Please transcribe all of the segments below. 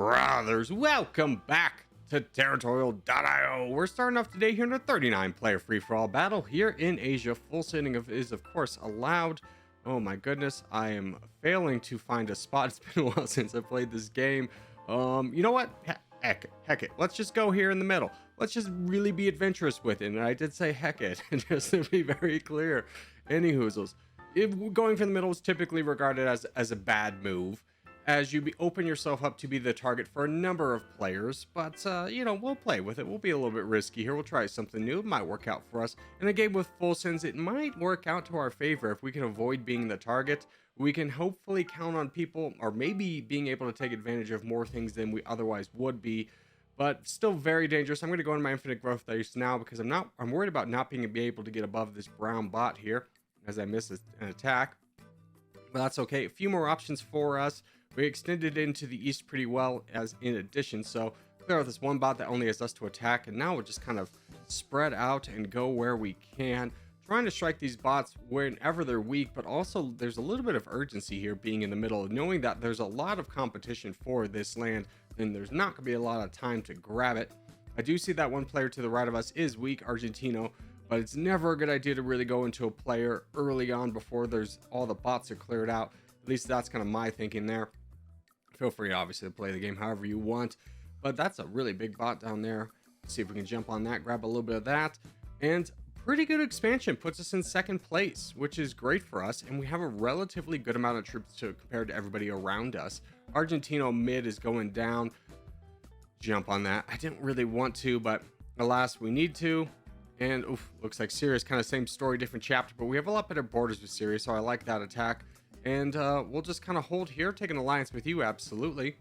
Brothers, welcome back to Territorial IO. We're starting off today here in a 39 player free-for-all battle here in Asia. Full sending is of course allowed. Oh my goodness, I am failing to find a spot. It's been a while since I played this game. You know what? Heck it. Let's just go here in the middle. Let's just really be adventurous with it. And I did say heck it, just to be very clear. Any hoozles. Going for the middle is typically regarded as a bad move, as you open yourself up to be the target for a number of players. But you know, we'll play with it. We'll be a little bit risky here. We'll try something new. It might work out for us. In a game with full sends, it might work out to our favor if we can avoid being the target. We can hopefully count on people, or maybe being able to take advantage of more things than we otherwise would be. But still very dangerous. I'm going to go into my infinite growth base now because I'm worried about not being able to get above this brown bot here as I miss an attack. But that's okay. A few more options for us. We extended into the east pretty well as in addition, so clear out this one bot that only has us to attack, and now we'll just kind of spread out and go where we can, trying to strike these bots whenever they're weak. But also there's a little bit of urgency here being in the middle, knowing that there's a lot of competition for this land and there's not going to be a lot of time to grab it. I do see that one player to the right of us is weak, Argentino, but it's never a good idea to really go into a player early on before all the bots are cleared out. At least that's kind of my thinking there. Feel free, obviously, to play the game however you want, but that's a really big bot down there. Let's see if we can jump on that, grab a little bit of that, and pretty good expansion puts us in second place, which is great for us, and we have a relatively good amount of troops compared to everybody around us. Argentino mid is going down. Jump on that. I didn't really want to, but alas, we need to. And oof, looks like Syria's kind of same story, different chapter, but we have a lot better borders with Syria, so I like that attack. And we'll just kind of hold here, take an alliance with you, absolutely,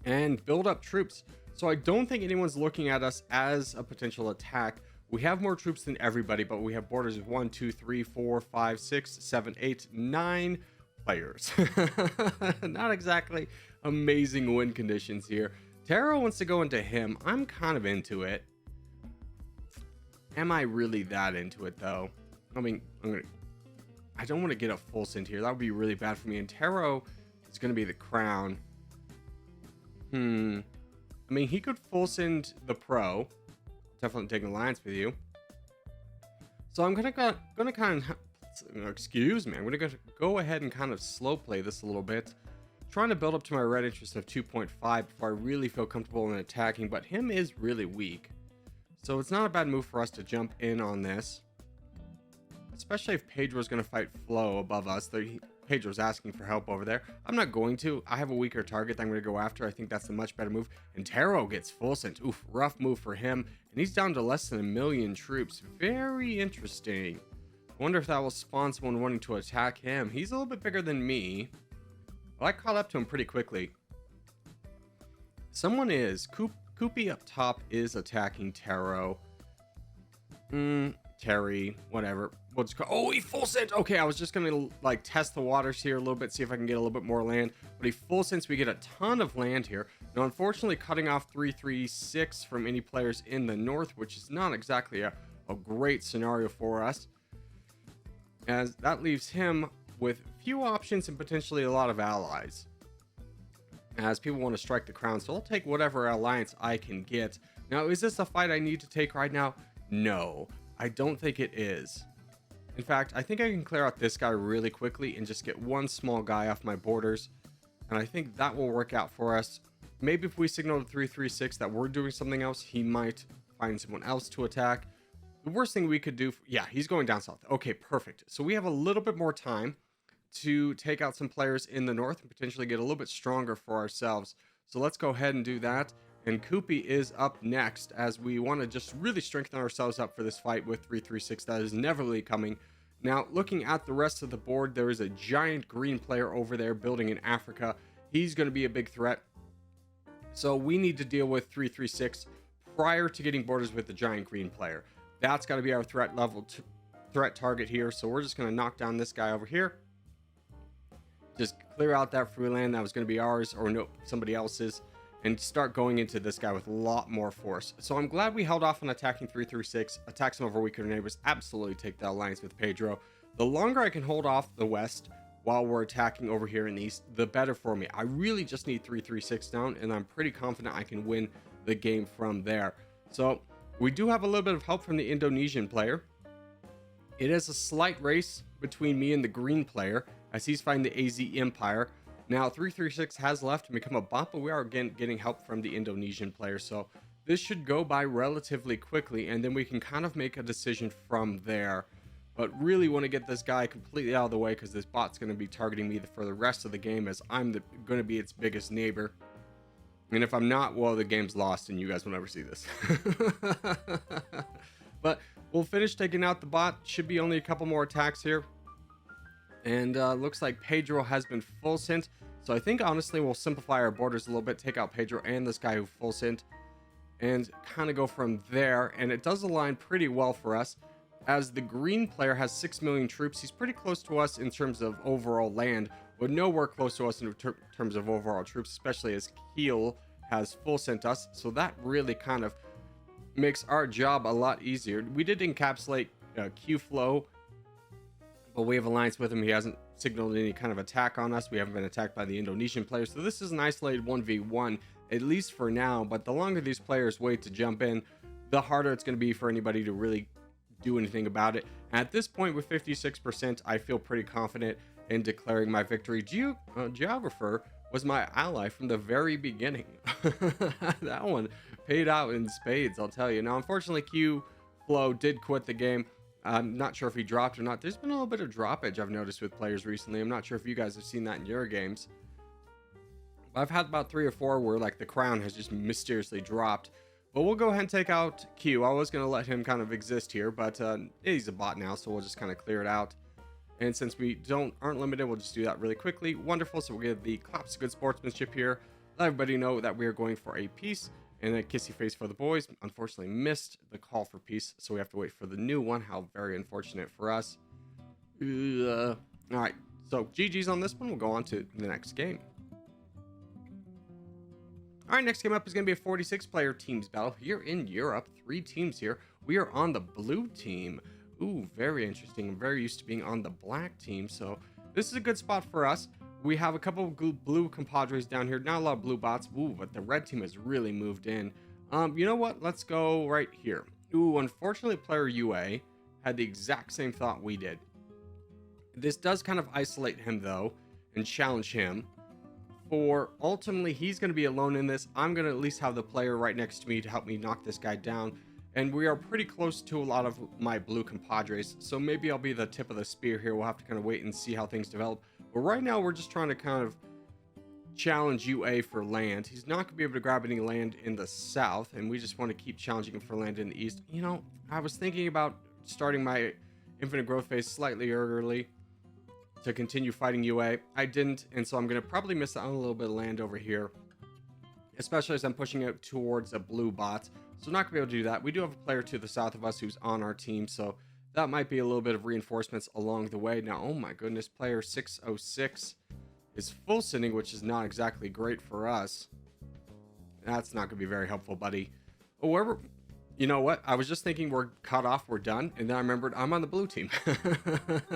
and build up troops. So I don't think anyone's looking at us as a potential attack. We have more troops than everybody, but we have borders of 1, 2, 3, 4, 5, 6, 7, 8, 9 players. Not exactly amazing win conditions here. Tero wants to go into him. I'm kind of into it. Am I really that into it though? I mean, I don't want to get a full send here. That would be really bad for me. And Tero is going to be the crown. I mean, he could full send the pro. Definitely take an alliance with you. So I'm gonna kind of, excuse me, I'm gonna go ahead and kind of slow play this a little bit, trying to build up to my red interest of 2.5 before I really feel comfortable in attacking. But him is really weak, so it's not a bad move for us to jump in on this, especially if Pedro's going to fight Flo above us. Pedro's asking for help over there. I'm not going to. I have a weaker target that I'm going to go after. I think that's a much better move. And Tero gets full sent. Oof, rough move for him. And he's down to less than 1 million troops. Very interesting. I wonder if that will spawn someone wanting to attack him. He's a little bit bigger than me. Well, I caught up to him pretty quickly. Someone is. Koopy up top is attacking Tero. Terry, whatever. We'll just go. Oh, he full sent. Okay, I was just gonna like test the waters here a little bit, see if I can get a little bit more land. But he full sends. We get a ton of land here. Now, unfortunately, cutting off 336 from any players in the north, which is not exactly a great scenario for us, as that leaves him with few options and potentially a lot of allies, as people want to strike the crown. So I'll take whatever alliance I can get. Now, is this a fight I need to take right now? No, I don't think it is. In fact, I think I can clear out this guy really quickly and just get one small guy off my borders, and I think that will work out for us. Maybe if we signal to 336 that we're doing something else, he might find someone else to attack. The worst thing we could do, yeah, he's going down south. Okay, perfect. So we have a little bit more time to take out some players in the north and potentially get a little bit stronger for ourselves. So let's go ahead and do that. And Koopy is up next, as we want to just really strengthen ourselves up for this fight with 336 that is inevitably coming. Now, looking at the rest of the board, there is a giant green player over there building in Africa. He's going to be a big threat. So we need to deal with 336 prior to getting borders with the giant green player. That's got to be our threat target here. So we're just going to knock down this guy over here. Just clear out that free land that was going to be ours, or no, somebody else's, and start going into this guy with a lot more force. So I'm glad we held off on attacking 336, attack some of our weaker neighbors, absolutely take the alliance with Pedro. The longer I can hold off the west, while we're attacking over here in the east, the better for me. I really just need 336 down, and I'm pretty confident I can win the game from there. So we do have a little bit of help from the Indonesian player. It is a slight race between me and the green player as he's fighting the AZ Empire. Now 336 has left and become a bot, but we are again getting help from the Indonesian player. So this should go by relatively quickly, and then we can kind of make a decision from there. But really want to get this guy completely out of the way because this bot's going to be targeting me for the rest of the game, as I'm going to be its biggest neighbor. And if I'm not, well, the game's lost and you guys will never see this. But we'll finish taking out the bot. Should be only a couple more attacks here. And looks like Pedro has been full sent. So I think honestly we'll simplify our borders a little bit, take out Pedro and this guy who full sent, and kind of go from there. And it does align pretty well for us, as the green player has 6 million troops. He's pretty close to us in terms of overall land, but nowhere close to us in terms of overall troops, especially as Kiel has full sent us. So that really kind of makes our job a lot easier. We did encapsulate Q Flow, but we have alliance with him. He hasn't signaled any kind of attack on us. We haven't been attacked by the Indonesian players. So this is an isolated 1v1, at least for now. But the longer these players wait to jump in, the harder it's going to be for anybody to really do anything about it. At this point, with 56%, I feel pretty confident in declaring my victory. Geographer was my ally from the very beginning. That one paid out in spades, I'll tell you. Now, unfortunately, Q Flow did quit the game. I'm not sure if he dropped or not. There's been a little bit of droppage I've noticed with players recently. I'm not sure if you guys have seen that in your games. I've had about 3 or 4 where like the crown has just mysteriously dropped. But we'll go ahead and take out Q. I was going to let him kind of exist here, but he's a bot now, so we'll just kind of clear it out. And since we aren't limited, we'll just do that really quickly. Wonderful. So we'll get the claps of good sportsmanship here. Let everybody know that we are going for a peace and a kissy face for the boys. Unfortunately missed the call for peace, so we have to wait for the new one. How very unfortunate for us. All right, so GG's on this one. We'll go on to the next game. All right, next game up is going to be a 46-player teams battle here in Europe. 3 teams here. We are on the blue team. Ooh, very interesting. I'm very used to being on the black team, so this is a good spot for us. We have a couple of blue compadres down here. Not a lot of blue bots. Ooh, but the red team has really moved in. You know what? Let's go right here. Ooh, unfortunately, player UA had the exact same thought we did. This does kind of isolate him, though, and challenge him. For ultimately, he's going to be alone in this. I'm going to at least have the player right next to me to help me knock this guy down. And we are pretty close to a lot of my blue compadres, so maybe I'll be the tip of the spear here. We'll have to kind of wait and see how things develop. But right now, we're just trying to kind of challenge UA for land. He's not going to be able to grab any land in the south, and we just want to keep challenging him for land in the east. You know, I was thinking about starting my infinite growth phase slightly early to continue fighting UA. I didn't, and so I'm going to probably miss out on a little bit of land over here, especially as I'm pushing it towards a blue bot. So not gonna be able to do that. We do have a player to the south of us who's on our team, so that might be a little bit of reinforcements along the way. Now, oh my goodness, player 606 is full sending, which is not exactly great for us. That's not gonna be very helpful, buddy. However, you know what? I was just thinking we're cut off, we're done, and then I remembered I'm on the blue team.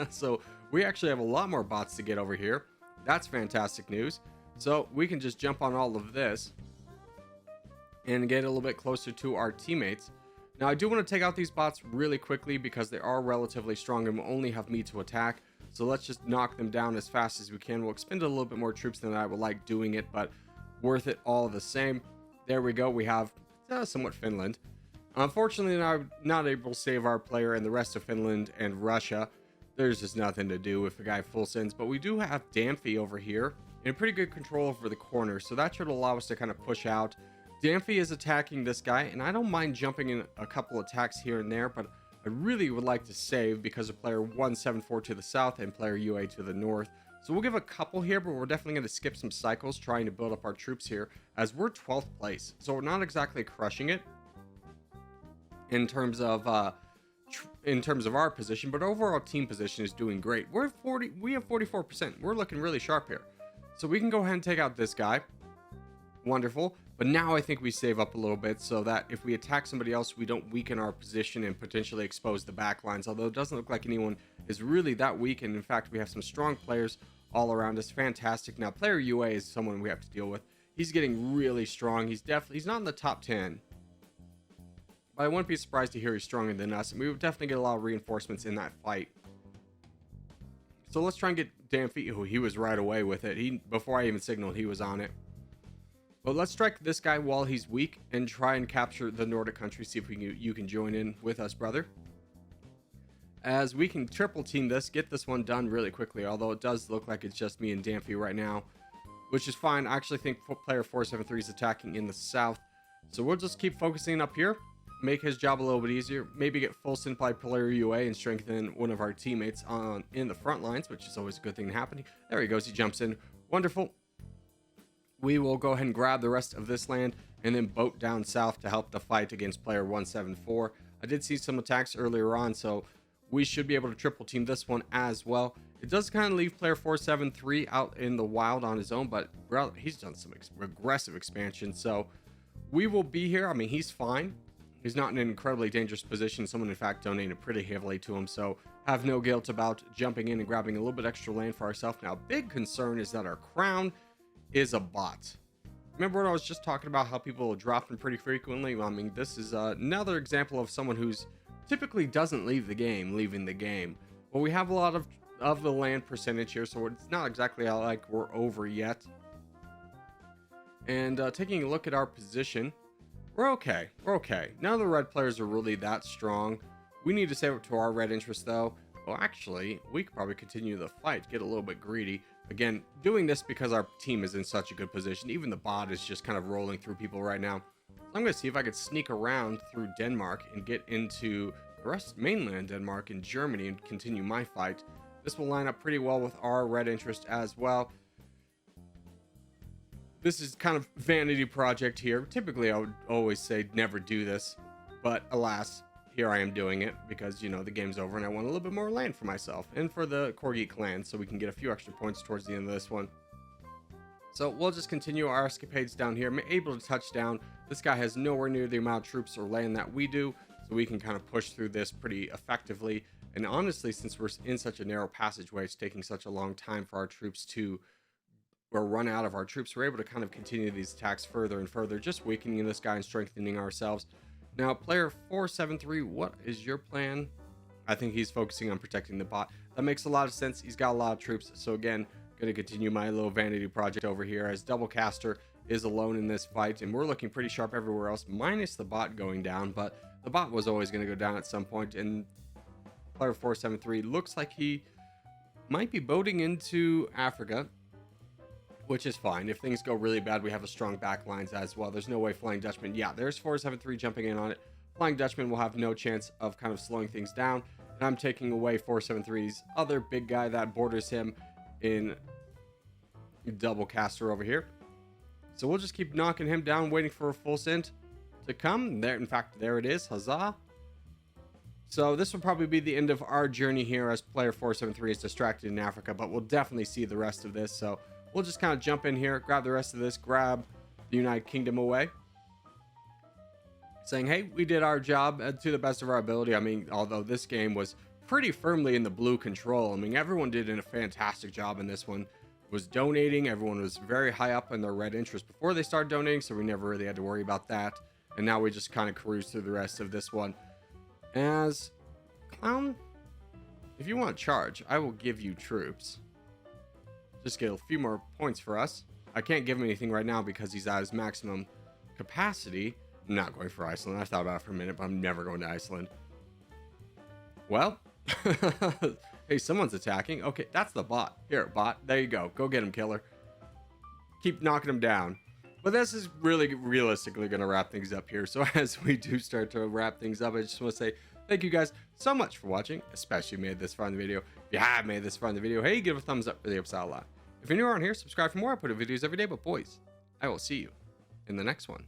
So we actually have a lot more bots to get over here. That's fantastic news. So we can just jump on all of this and get a little bit closer to our teammates. Now, I do want to take out these bots really quickly because they are relatively strong and will only have me to attack. So let's just knock them down as fast as we can. We'll expend a little bit more troops than I would like doing it, but worth it all the same. There we go. We have somewhat Finland. Unfortunately, I'm not able to save our player and the rest of Finland and Russia. There's just nothing to do if the guy full sends, but we do have Damphy over here and pretty good control over the corner. So that should allow us to kind of push out. Damphy is attacking this guy, and I don't mind jumping in a couple attacks here and there, but I really would like to save because of player 174 to the south and player UA to the north. So we'll give a couple here, but we're definitely going to skip some cycles trying to build up our troops here, as we're 12th place. So we're not exactly crushing it in terms of our position, but overall team position is doing great. We have 44%. We're looking really sharp here. So we can go ahead and take out this guy. Wonderful. But now I think we save up a little bit so that if we attack somebody else, we don't weaken our position and potentially expose the back lines. Although it doesn't look like anyone is really that weak. And in fact, we have some strong players all around us. Fantastic. Now, player UA is someone we have to deal with. He's getting really strong. He's not in the top 10. But I wouldn't be surprised to hear he's stronger than us. And we would definitely get a lot of reinforcements in that fight. So let's try and get Danfi. Oh, he was right away with it. Before I even signaled, he was on it. But let's strike this guy while he's weak and try and capture the Nordic country. See if you can join in with us, brother. As we can triple team this, get this one done really quickly. Although it does look like it's just me and Danfi right now, which is fine. I actually think player 473 is attacking in the south. So we'll just keep focusing up here. Make his job a little bit easier. Maybe get full synth by player UA and strengthen one of our teammates in the front lines, which is always a good thing to happen. There he goes. He jumps in. Wonderful. We will go ahead and grab the rest of this land and then boat down south to help the fight against player 174. I did see some attacks earlier on, so we should be able to triple team this one as well. It does kind of leave player 473 out in the wild on his own, but he's done some aggressive expansion, so we will be here. I mean, he's fine. He's not in an incredibly dangerous position. Someone, in fact, donated pretty heavily to him, so have no guilt about jumping in and grabbing a little bit extra land for ourselves. Now, big concern is that our crown is a bot. Remember when I was just talking about how people are dropping pretty frequently? Well, I mean, this is another example of someone who's typically doesn't leaving the game. Well, we have a lot of the land percentage here, so it's not exactly like we're over yet. And taking a look at our position, we're okay. None of the red players are really that strong. We need to save it to our red interest, though. Well, actually, we could probably continue the fight, get a little bit greedy. Again, doing this because our team is in such a good position. Even the bot is just kind of rolling through people right now. So I'm going to see if I could sneak around through Denmark and get into the rest mainland Denmark and Germany and continue my fight. This will line up pretty well with our red interest as well. This is kind of vanity project here. Typically, I would always say never do this, but alas, here I am doing it because, you know, the game's over and I want a little bit more land for myself and for the Corgi clan so we can get a few extra points towards the end of this one. So we'll just continue our escapades down here. I'm able to touch down. This guy has nowhere near the amount of troops or land that we do, so we can kind of push through this pretty effectively. And honestly, since we're in such a narrow passageway, it's taking such a long time for our troops to run out of our troops. We're able to kind of continue these attacks further and further, just weakening this guy and strengthening ourselves. Now, player 473, what is your plan? I think he's focusing on protecting the bot. That makes a lot of sense. He's got a lot of troops. So again, going to continue my little vanity project over here as Double Caster is alone in this fight. And we're looking pretty sharp everywhere else, minus the bot going down. But the bot was always going to go down at some point. And player 473 looks like he might be boating into Africa, which is fine. If things go really bad, we have a strong backlines as well. There's no way Flying Dutchman. Yeah, there's 473 jumping in on it. Flying Dutchman will have no chance of kind of slowing things down. And I'm taking away 473's other big guy that borders him in Double Caster over here. So we'll just keep knocking him down, waiting for a full synth to come. There, in fact, there it is. Huzzah. So this will probably be the end of our journey here as player 473 is distracted in Africa, but we'll definitely see the rest of this. So we'll just kind of jump in here, grab the rest of this, grab the United Kingdom away. Saying, hey, we did our job to the best of our ability. I mean, although this game was pretty firmly in the blue control. I mean, everyone did a fantastic job in this one. Was donating. Everyone was very high up in their red interest before they started donating, so we never really had to worry about that. And now we just kind of cruise through the rest of this one. As Clown, if you want to charge, I will give you troops. Just get a few more points for us. I can't give him anything right now because he's at his maximum capacity. I'm not going for Iceland. I thought about it for a minute, but I'm never going to Iceland. Well, hey, someone's attacking. Okay, that's the bot. Here, bot. There you go. Go get him, killer. Keep knocking him down. But this is really realistically going to wrap things up here. So as we do start to wrap things up, I just want to say thank you guys so much for watching, especially if you made this far in the video. If you have made this far in the video, hey, give a thumbs up. Really helps out a lot. If you're new around here, subscribe for more. I put out videos every day. But boys, I will see you in the next one.